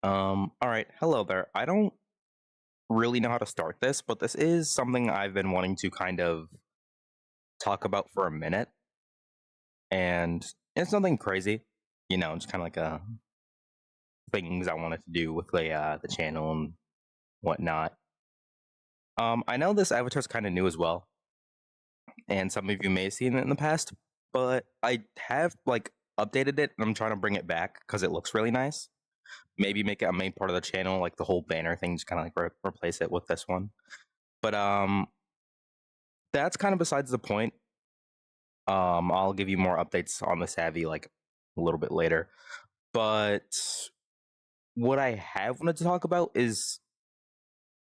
All right. Hello there. I don't really know how to start this, but this is something I've been wanting to kind of talk about for a minute. And it's nothing crazy, just kind of like things I wanted to do with the channel and whatnot. I know this avatar's kind of new as well, and some of you may have seen it in the past, but I have like updated it and I'm trying to bring it back because it looks really nice. Maybe make it a main part of the channel, like the whole banner thing, just kind of like replace it with this one. But that's kind of besides the point. I'll give you more updates on the Savvy like a little bit later. But what I have wanted to talk about is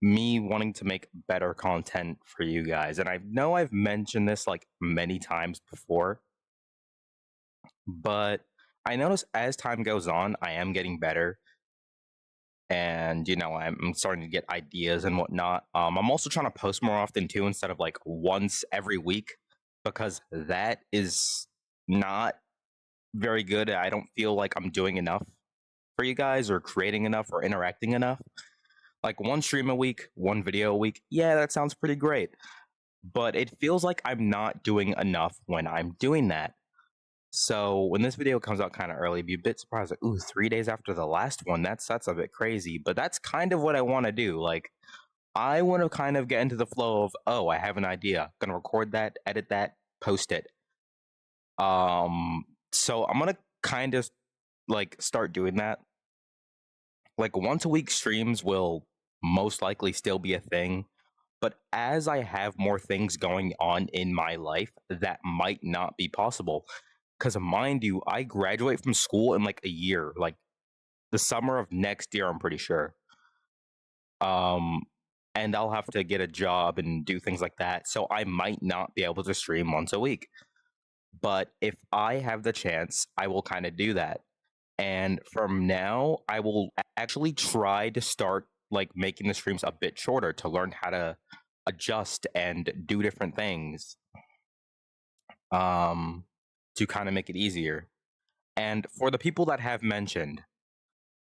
me wanting to make better content for you guys. And I know I've mentioned this like many times before, but I notice as time goes on, I am getting better. And I'm starting to get ideas and whatnot. I'm also trying to post more often too, instead of like once every week, because that is not very good. I don't feel like I'm doing enough for you guys or creating enough or interacting enough. Like one stream a week, one video a week. Yeah, that sounds pretty great. But it feels like I'm not doing enough when I'm doing that. So when this video comes out kind of early, be a bit surprised. Like, ooh, 3 days after the last one. That's a bit crazy. But that's kind of what I want to do. Like, I want to kind of get into the flow of, oh, I have an idea. Gonna record that, edit that, post it. So I'm gonna kind of like start doing that. Like once a week streams will most likely still be a thing, but as I have more things going on in my life, that might not be possible. Because mind you, I graduate from school in like a year, like the summer of next year, I'm pretty sure. Um, and I'll have to get a job and do things like that. So I might not be able to stream once a week. But if I have the chance, I will kind of do that. And from now, I will actually try to start like making the streams a bit shorter to learn how to adjust and do different things um to kind of make it easier. And for the people that have mentioned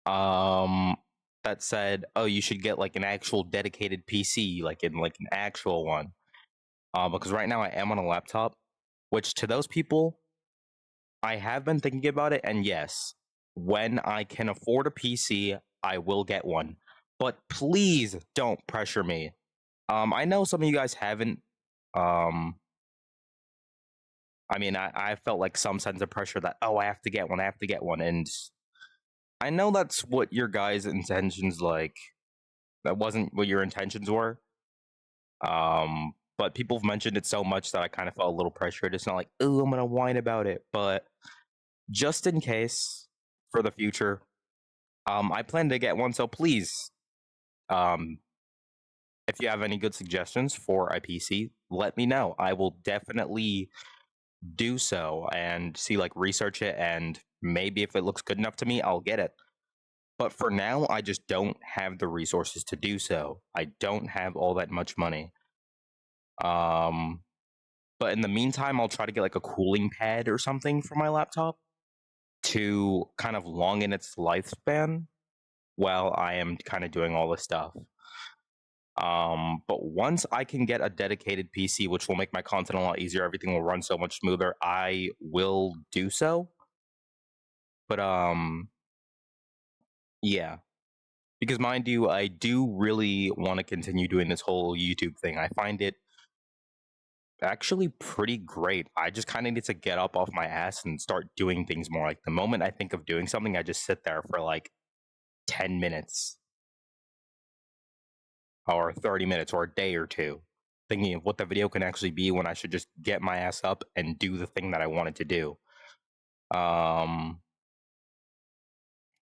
um that said, oh, you should get like an actual dedicated PC, like in like an actual one. Because right now I am on a laptop, which to those people, I have been thinking about it, and yes, when I can afford a PC, I will get one. But please don't pressure me. I know some of you guys haven't. Um, I felt like some sense of pressure that, oh, I have to get one, I have to get one, and I know that's what your guys' intentions like. That wasn't what your intentions were. But people have mentioned it so much that I kind of felt a little pressured. It's not like, oh, I'm gonna whine about it, but just in case for the future, I plan to get one. So please, um, if you have any good suggestions for a PC, let me know. I will definitely do so and see, like, research it, and maybe if it looks good enough to me, I'll get it. But for now, I just don't have the resources to do so. I don't have all that much money. Um, but in the meantime, I'll try to get like a cooling pad or something for my laptop to kind of long in its lifespan while I am kind of doing all this stuff. But once I can get a dedicated PC, which will make my content a lot easier, everything will run so much smoother, I will do so. But yeah. Because mind you, I do really want to continue doing this whole YouTube thing. I find it actually pretty great. I just kind of need to get up off my ass and start doing things more. Like the moment I think of doing something, I just sit there for like 10 minutes or 30 minutes or a day or two, thinking of what the video can actually be when I should just get my ass up and do the thing that I wanted to do. Um,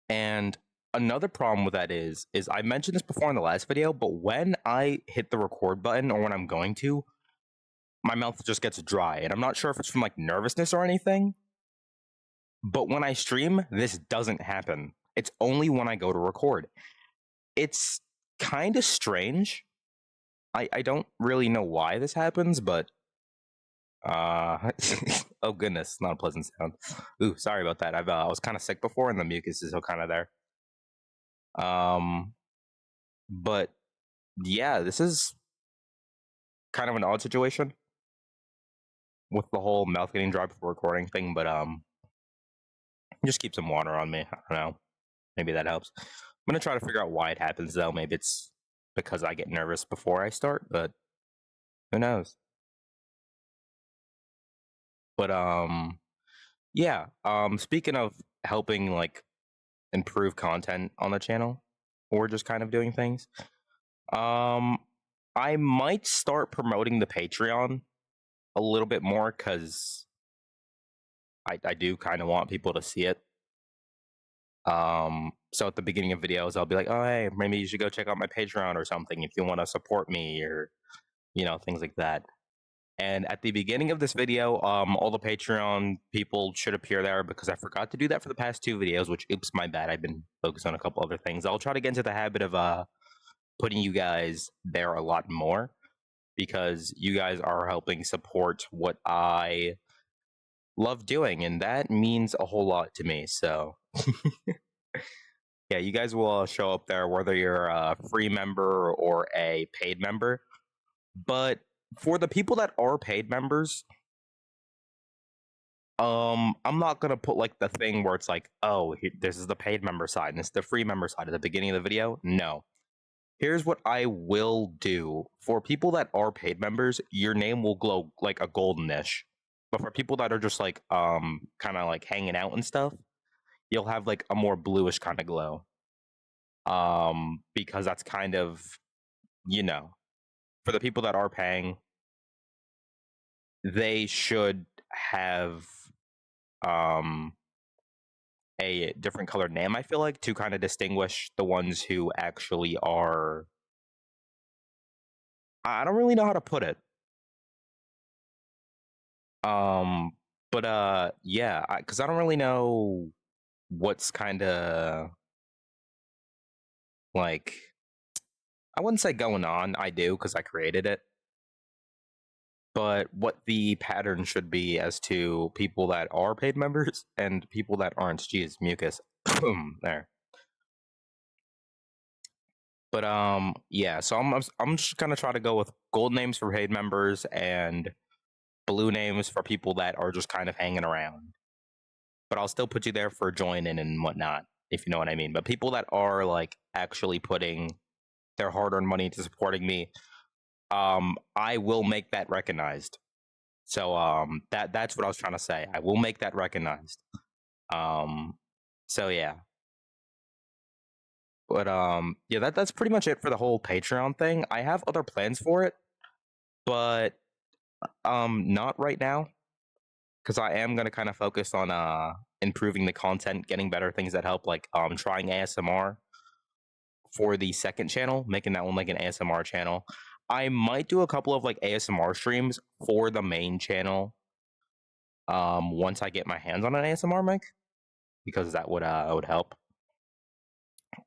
and another problem with that is I mentioned this before in the last video, but when I hit the record button or when I'm going to, my mouth just gets dry. And I'm not sure if it's from like nervousness or anything, but when I stream, this doesn't happen. It's only when I go to record. It's kind of strange. I don't really know why this happens, but oh goodness, not a pleasant sound. Ooh, sorry about that. I was kind of sick before, and the mucus is still kind of there. Um, but yeah, this is kind of an odd situation with the whole mouth getting dry before recording thing. But just keep some water on me. I don't know. Maybe that helps. I'm gonna try to figure out why it happens though. Maybe it's because I get nervous before I start, but who knows? But yeah. Speaking of helping like improve content on the channel, or just kind of doing things, um, I might start promoting the Patreon a little bit more because I do kind of want people to see it. So at the beginning of videos, I'll be like, "Oh, hey, maybe you should go check out my Patreon or something if you want to support me or things like that." And at the beginning of this video, all the Patreon people should appear there because I forgot to do that for the past two videos, which oops, my bad. I've been focused on a couple other things. I'll try to get into the habit of putting you guys there a lot more because you guys are helping support what I love doing, and that means a whole lot to me. So yeah, you guys will show up there whether you're a free member or a paid member. But for the people that are paid members, I'm not gonna put like the thing where it's like, oh, this is the paid member side and this is the free member side at the beginning of the video. No. Here's what I will do. For people that are paid members, your name will glow like a goldenish. But for people that are just like kind of like hanging out and stuff, you'll have like a more bluish kind of glow. Because that's kind of, you know, for the people that are paying, they should have um a different colored name, I feel like, to kind of distinguish the ones who actually are. I don't really know how to put it. Um, but yeah, because I don't really know what's kind of like. I wouldn't say going on. I do because I created it. But what the pattern should be as to people that are paid members and people that aren't. Jeez, mucus. There. But yeah. So I'm just gonna try to go with gold names for paid members and blue names for people that are just kind of hanging around. But I'll still put you there for join in and whatnot, if you know what I mean. But people that are like actually putting their hard-earned money into supporting me, I will make that recognized. So that's what I was trying to say. I will make that recognized. Um, so yeah. But yeah, that's pretty much it for the whole Patreon thing. I have other plans for it, but not right now because I am gonna kind of focus on improving the content, getting better things that help, like trying ASMR for the second channel, making that one like an ASMR channel. I might do a couple of like ASMR streams for the main channel once I get my hands on an ASMR mic because that would help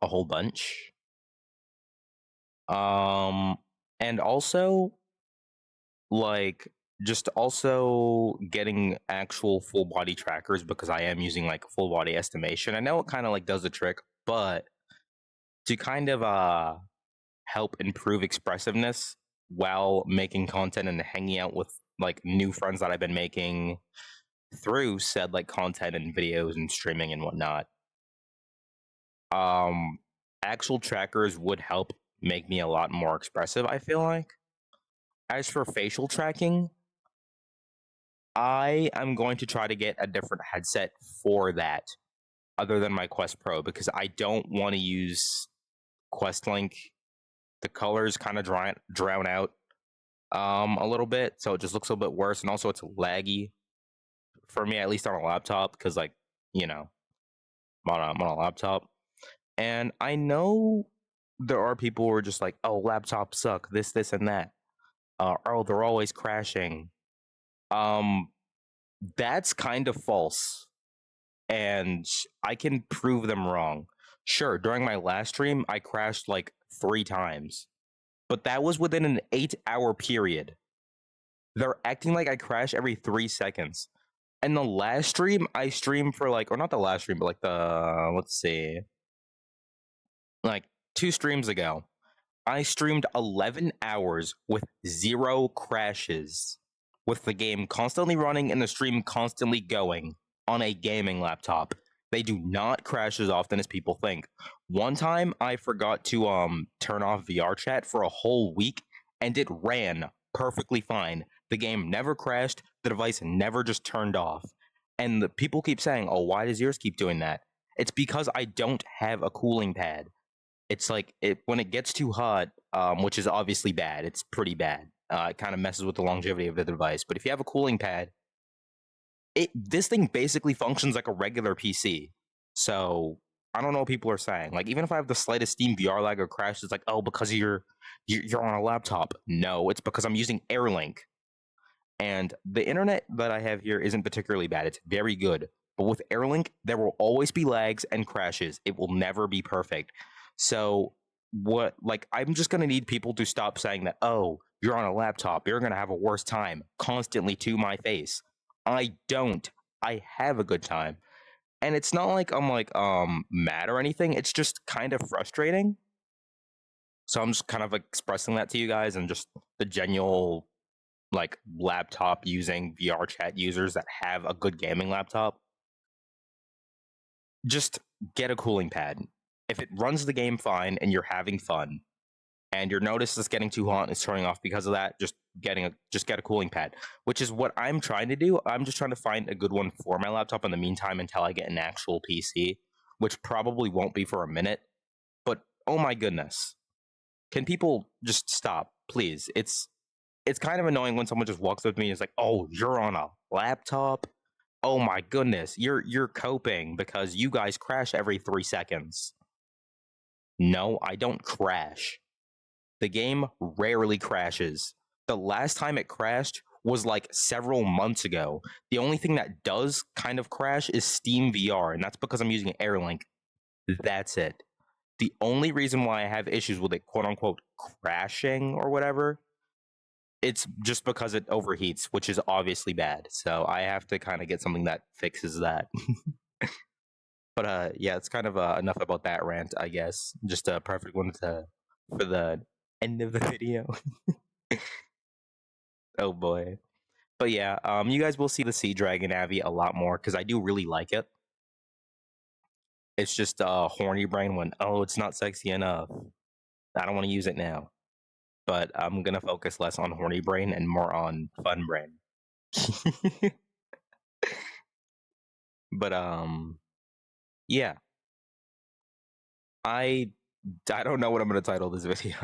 a whole bunch. Um and also like just also getting actual full body trackers because I am using like full body estimation. I know it kind of like does the trick, but to kind of help improve expressiveness while making content and hanging out with like new friends that I've been making through said like content and videos and streaming and whatnot. Um Actual trackers would help make me a lot more expressive, I feel like. As for facial tracking, I am going to try to get a different headset for that other than my Quest Pro because I don't want to use Quest Link. The colors kind of drown out a little bit, so it just looks a little bit worse, and also it's laggy for me, at least on a laptop, because like you know, I'm on a laptop, and I know there are people who are just like, oh, laptops suck, this, and that. Oh, they're always crashing. Um, that's kind of false, and I can prove them wrong. Sure, during my last stream, I crashed like 3 times, but that was within an 8-hour period. They're acting like I crash every 3 seconds. And the last stream, I streamed for like, or not the last stream, but like the, let's see, like 2 streams ago, I streamed 11 hours with 0 crashes, with the game constantly running and the stream constantly going on a gaming laptop. They do not crash as often as people think. One time I forgot to turn off VRChat for a whole week and it ran perfectly fine. The game never crashed, the device never just turned off. And the people keep saying, "Oh, why does yours keep doing that?" It's because I don't have a cooling pad. It's like when it gets too hot, which is obviously bad. It's pretty bad. It kind of messes with the longevity of the device. But if you have a cooling pad, this thing basically functions like a regular PC. So I don't know what people are saying. Like even if I have the slightest Steam VR lag or crash, it's like, oh, because you're on a laptop. No, it's because I'm using AirLink. And the internet that I have here isn't particularly bad. It's very good. But with AirLink, there will always be lags and crashes. It will never be perfect. So I'm just going to need people to stop saying that, "Oh, you're on a laptop. You're going to have a worse time," constantly to my face. I don't. I have a good time. And it's not like I'm mad or anything. It's just kind of frustrating. So I'm just kind of expressing that to you guys and just the genuine laptop using VRChat users that have a good gaming laptop, just get a cooling pad. If it runs the game fine and you're having fun and your notice is getting too hot and it's turning off because of that, just get a cooling pad, which is what I'm trying to do. I'm just trying to find a good one for my laptop in the meantime until I get an actual PC, which probably won't be for a minute. But oh my goodness. Can people just stop, please? It's kind of annoying when someone just walks up to me and is like, "Oh, you're on a laptop? Oh my goodness, you're coping because you guys crash every 3 seconds." No, I don't crash. The game rarely crashes. The last time it crashed was like several months ago. The only thing that does kind of crash is Steam VR, and that's because I'm using AirLink. That's it. The only reason why I have issues with it, quote unquote, crashing or whatever, it's just because it overheats, which is obviously bad. So I have to kind of get something that fixes that. But yeah, it's kind of enough about that rant, I guess. Just a perfect one for the end of the video. Oh boy. But yeah, you guys will see the Sea Dragon Avi a lot more because I do really like it. It's just horny brain when, oh, it's not sexy enough. I don't want to use it now. But I'm gonna focus less on horny brain and more on fun brain. But yeah, I I don't know what I'm gonna title this video.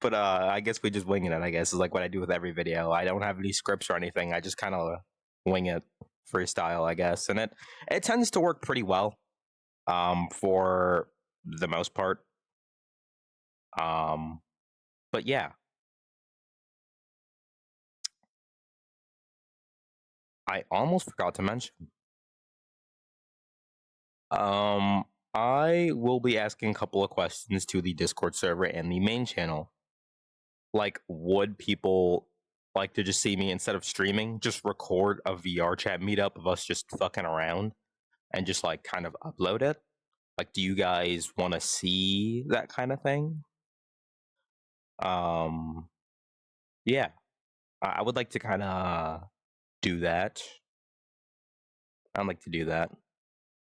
But I guess we just winging it. I guess is like what I do with every video. I don't have any scripts or anything. I just kind of wing it, freestyle, I guess, and it tends to work pretty well, for the most part. Um, but yeah, I almost forgot to mention. Um, I will be asking a couple of questions to the Discord server and the main channel. Like, would people like to just see me instead of streaming, just record a VRChat meetup of us just fucking around and just like kind of upload it? Like, do you guys want to see that kind of thing? Um, yeah, I would like to kind of do that. I'd like to do that.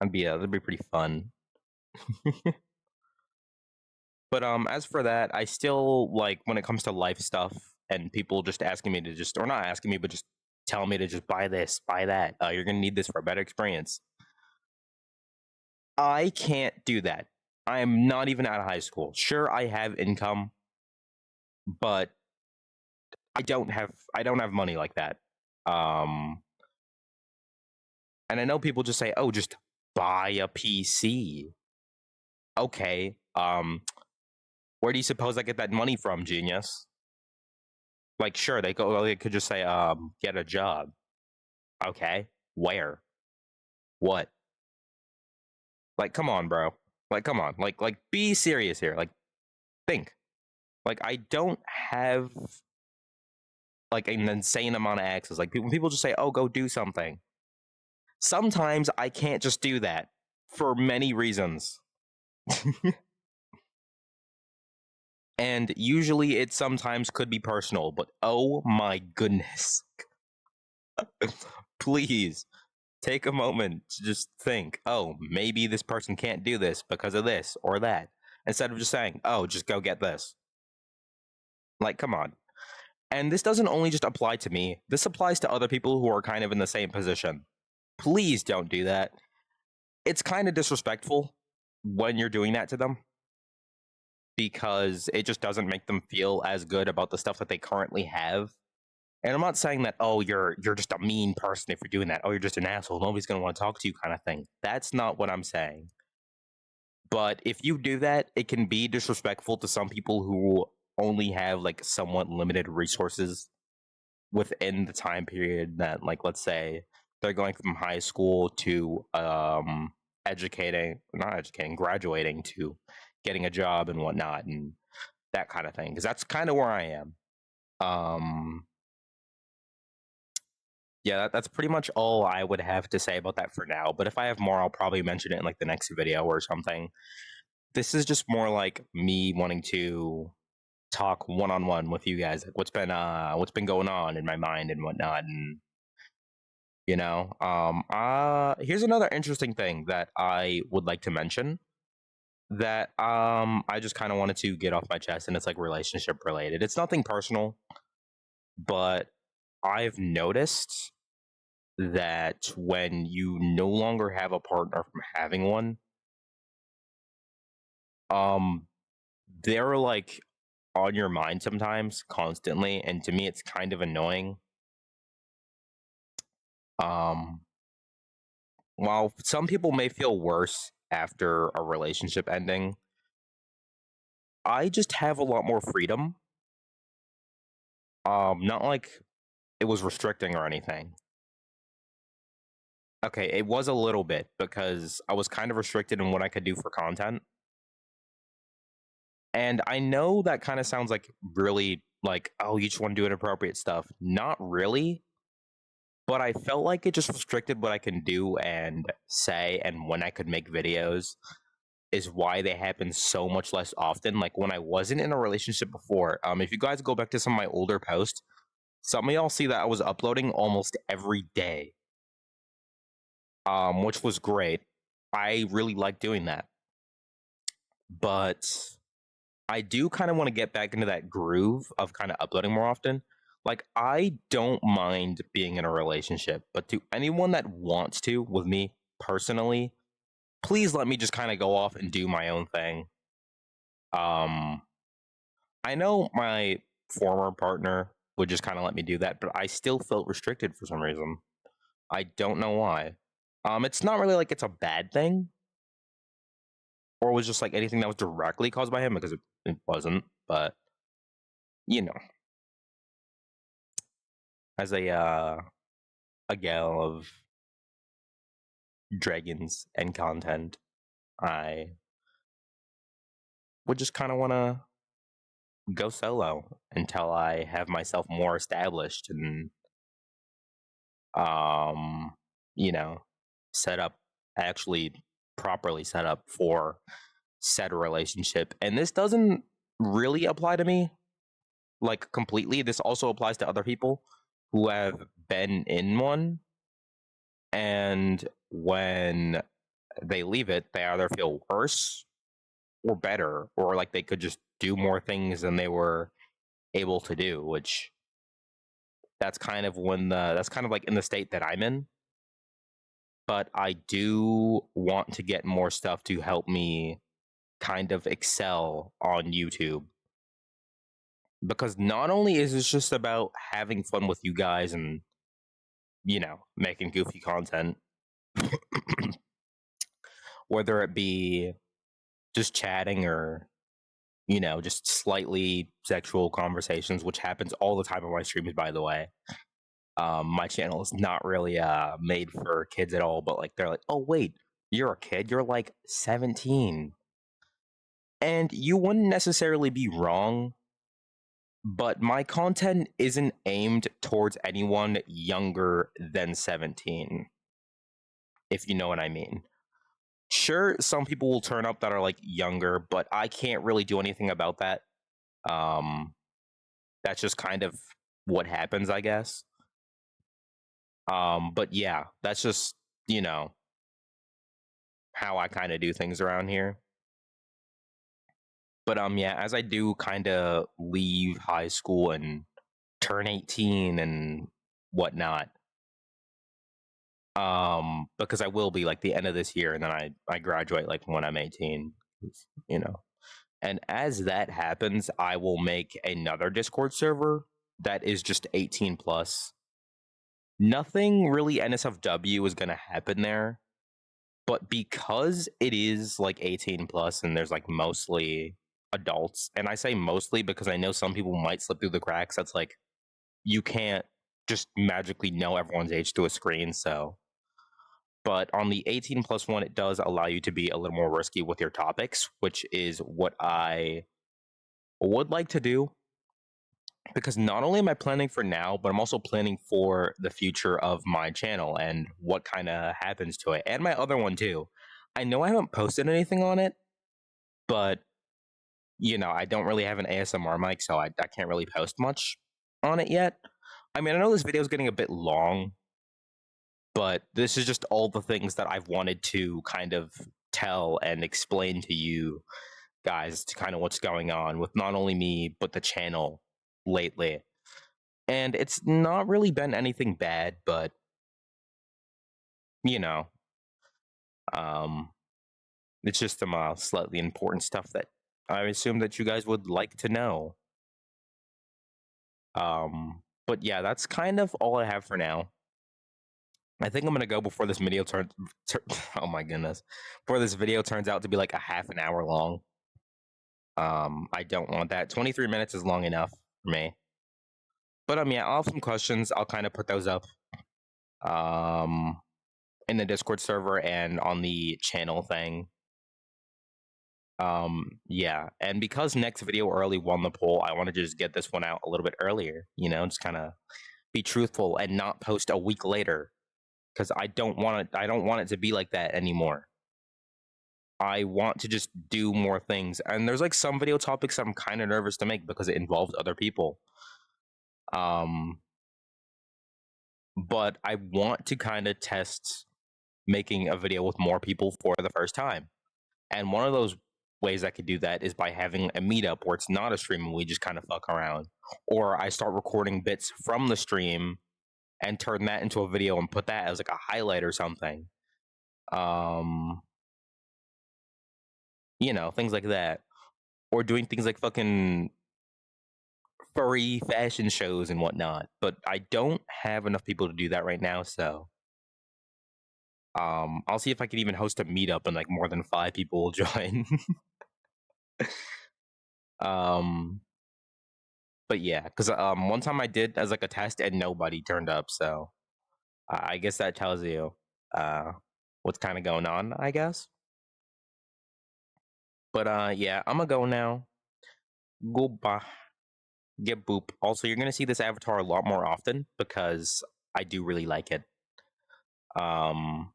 That'd be pretty fun. But as for that, I still like when it comes to life stuff and people just asking me to just or not asking me, but just telling me to just buy this, buy that. You're gonna need this for a better experience. I can't do that. I am not even out of high school. Sure, I have income, but I don't have money like that. Um, and I know people just say, "Oh, just buy a PC." Okay. Where do you suppose I get that money from, genius? Like, sure, they could just say, get a job. Okay, where? What? Like, come on, bro. Like, come on. Like, be serious here. Like, think. Like, I don't have like an insane amount of access. Like, when people just say, "Oh, go do something," sometimes I can't just do that for many reasons. And usually it sometimes could be personal, but oh my goodness. Please take a moment to just think, oh, maybe this person can't do this because of this or that. Instead of just saying, oh, just go get this. Like, come on. And this doesn't only just apply to me, this applies to other people who are kind of in the same position. Please don't do that. It's kind of disrespectful when you're doing that to them because it just doesn't make them feel as good about the stuff that they currently have. And I'm not saying that, oh, you're just a mean person if you're doing that. Oh, you're just an asshole. Nobody's gonna want to talk to you, kind of thing. That's not what I'm saying. But if you do that, it can be disrespectful to some people who only have like somewhat limited resources within the time period that, like, let's say they're going from high school to graduating to getting a job and whatnot and that kind of thing. Because that's kind of where I am. Um, yeah, that's pretty much all I would have to say about that for now. But if I have more, I'll probably mention it in like the next video or something. This is just more like me wanting to talk one on one with you guys, like what's been going on in my mind and whatnot, and here's another interesting thing that I would like to mention that I just kind of wanted to get off my chest, and it's like relationship related. It's nothing personal, but I've noticed that when you no longer have a partner from having one, um, they're like on your mind sometimes constantly, and to me, it's kind of annoying. Um, while some people may feel worse after a relationship ending, I just have a lot more freedom. Not like it was restricting or anything. Okay, it was a little bit because I was kind of restricted in what I could do for content. And I know that kind of sounds like really like, oh, you just want to do inappropriate stuff. Not really, but I felt like it just restricted what I can do and say and when I could make videos is why they happen so much less often. Like when I wasn't in a relationship before, if you guys go back to some of my older posts, some of y'all see that I was uploading almost every day, which was great. I really like doing that. But I do kind of want to get back into that groove of kind of uploading more often. Like, I don't mind being in a relationship, but to anyone that wants to with me personally, please let me just kind of go off and do my own thing. Um, I know my former partner would just kind of let me do that, but I still felt restricted for some reason. I don't know why. It's not really like it's a bad thing, or was just like anything that was directly caused by him because it wasn't. But you know, as a gal of dragons and content, I would just kind of want to go solo until I have myself more established and um, you know, set up actually properly set up for said relationship. And this doesn't really apply to me like completely. This also applies to other people who have been in one, and when they leave it, they either feel worse or better, or like they could just do more things than they were able to do, which that's kind of like in the state that I'm in. But I do want to get more stuff to help me kind of excel on YouTube, because not only is this just about having fun with you guys and making goofy content, whether it be just chatting or just slightly sexual conversations, which happens all the time on my streams, by the way. My channel is not really made for kids at all, but like they're like, oh wait, you're a kid, you're like 17. And you wouldn't necessarily be wrong, but my content isn't aimed towards anyone younger than 17, if you know what I mean. Sure, some people will turn up that are like younger, but I can't really do anything about that. Um, that's just kind of what happens, I guess. But yeah, that's just, you know, how I kind of do things around here. But yeah, as I do kind of leave high school and turn 18 and whatnot, because I will be like the end of this year, and then I graduate like when I'm 18, you know. And as that happens, I will make another Discord server that is just 18 plus. Nothing really NSFW is going to happen there, but because it is like 18 plus and there's like mostly adults, and I say mostly because I know some people might slip through the cracks. That's like you can't just magically know everyone's age through a screen. So, but on the 18 plus one, it does allow you to be a little more risky with your topics, which is what I would like to do, because not only am I planning for now, but I'm also planning for the future of my channel and what kind of happens to it, and my other one too. I know I haven't posted anything on it, but I don't really have an ASMR mic, so I can't really post much on it yet. I mean, I know this video is getting a bit long, but this is just all the things that I've wanted to kind of tell and explain to you guys to kind of what's going on with not only me, but the channel lately. And it's not really been anything bad, but you know, um, it's just some slightly important stuff that I assume that you guys would like to know. But yeah, that's kind of all I have for now. I think I'm gonna go before this video turns. Oh my goodness, before this video turns out to be like a half an hour long. I don't want that. 23 minutes is long enough for me. But yeah, I'll have some questions. I'll kind of put those up um in the Discord server and on the channel thing. Yeah, and because next video early won the poll, I want to just get this one out a little bit earlier. Just kind of be truthful and not post a week later, because I don't want it. I don't want it to be like that anymore. I want to just do more things, and there's like some video topics I'm kind of nervous to make because it involves other people. Um, but I want to kind of test making a video with more people for the first time. And one of those ways I could do that is by having a meetup where it's not a stream and we just kind of fuck around. Or I start recording bits from the stream and turn that into a video and put that as like a highlight or something. Um, things like that. Or doing things like fucking furry fashion shows and whatnot. But I don't have enough people to do that right now, so I'll see if I can even host a meetup and like more than 5 people will join. um but yeah, because one time I did as like a test and nobody turned up, so I guess that tells you uh what's kind of going on, I guess. But yeah, I'm gonna go now. Goodbye. Get boop. Also, you're gonna see this avatar a lot more often because I do really like it. Um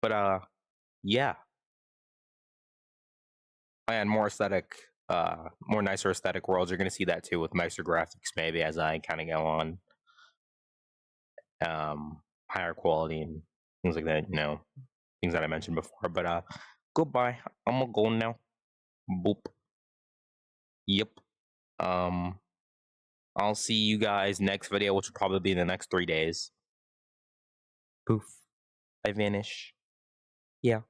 but yeah, and more aesthetic, more nicer aesthetic worlds. You're gonna see that too with nicer graphics maybe as I kind of go on. Higher quality and things like that, things that I mentioned before. But goodbye. I'm gonna go now. Boop. Yep. Um, I'll see you guys next video, which will probably be in the next 3 days. Poof. I vanish. Yeah.